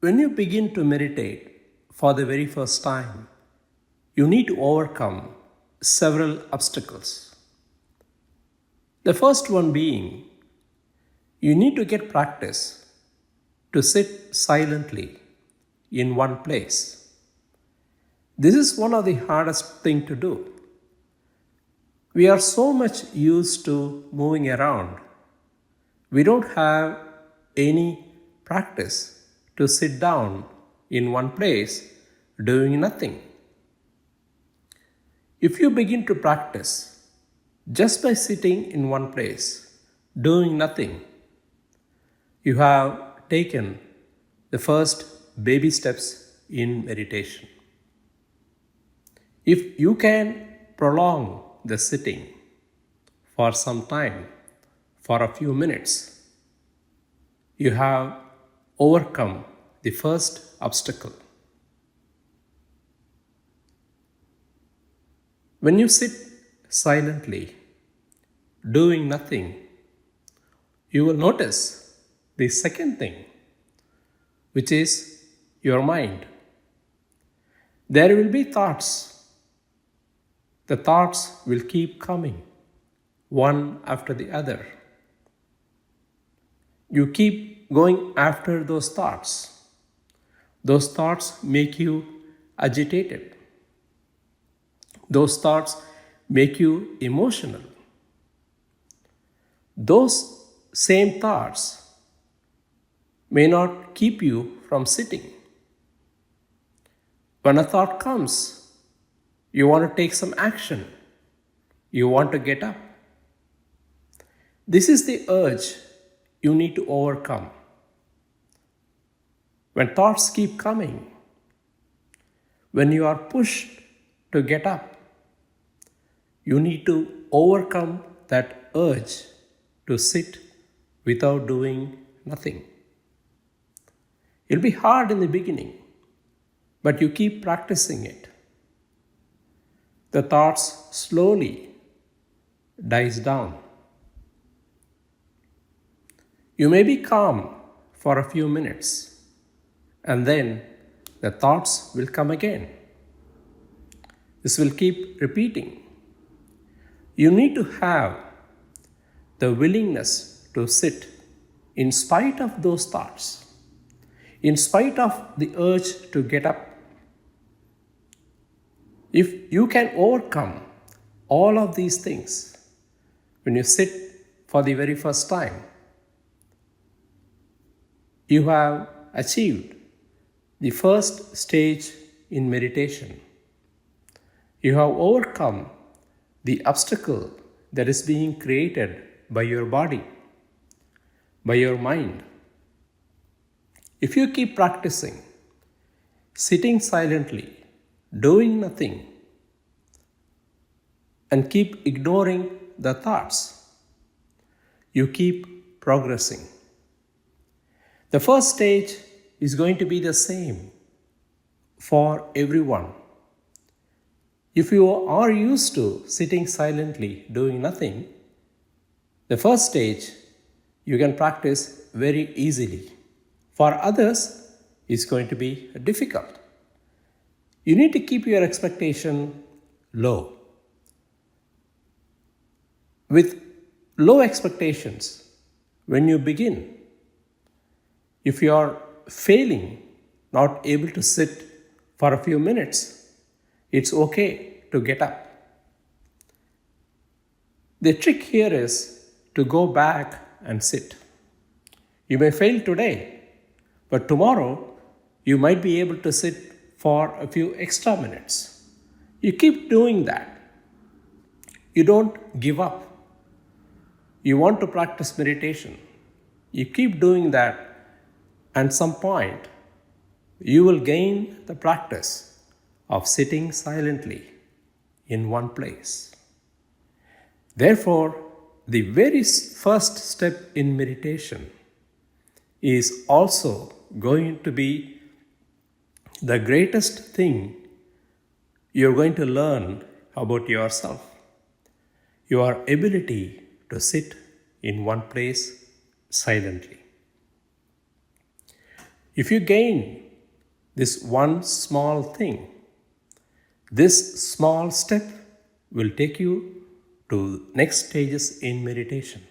When you begin to meditate for the very first time, you need to overcome several obstacles. The first one being you need to get practice to sit silently in one place. This is one of the hardest thing to do. We are so much used to moving around. We don't have any practice to sit down in one place doing nothing. If you begin to practice just by sitting in one place, doing nothing, you have taken the first baby steps in meditation. If you can prolong the sitting for some time, for a few minutes, you have overcome the first obstacle. When you sit silently, doing nothing, you will notice the second thing, which is your mind. There will be thoughts. The thoughts will keep coming, one after the other. You keep going after those thoughts. Those thoughts make you agitated. Those thoughts make you emotional. Those same thoughts may not keep you from sitting. When a thought comes, you want to take some action. You want to get up. This is the urge you need to overcome. When thoughts keep coming, when you are pushed to get up, you need to overcome that urge to sit without doing nothing. It'll be hard in the beginning, but you keep practicing it. The thoughts slowly dies down. You may be calm for a few minutes, and then the thoughts will come again. This will keep repeating. You need to have the willingness to sit in spite of those thoughts, in spite of the urge to get up. If you can overcome all of these things when you sit for the very first time, you have achieved the first stage in meditation. You have overcome the obstacle that is being created by your body, by your mind. If you keep practicing, sitting silently, doing nothing, and keep ignoring the thoughts, you keep progressing. The first stage is going to be the same for everyone. If you are used to sitting silently, doing nothing, the first stage you can practice very easily. For others, it's going to be difficult. You need to keep your expectation low. With low expectations, when you begin, if you are failing, not able to sit for a few minutes, it's okay to get up. The trick here is to go back and sit. You may fail today, but tomorrow you might be able to sit for a few extra minutes. You keep doing that. You don't give up. You want to practice meditation. You keep doing that. At some point, you will gain the practice of sitting silently in one place. Therefore, the very first step in meditation is also going to be the greatest thing you're going to learn about yourself. Your ability to sit in one place silently. If you gain this one small thing, this small step will take you to next stages in meditation.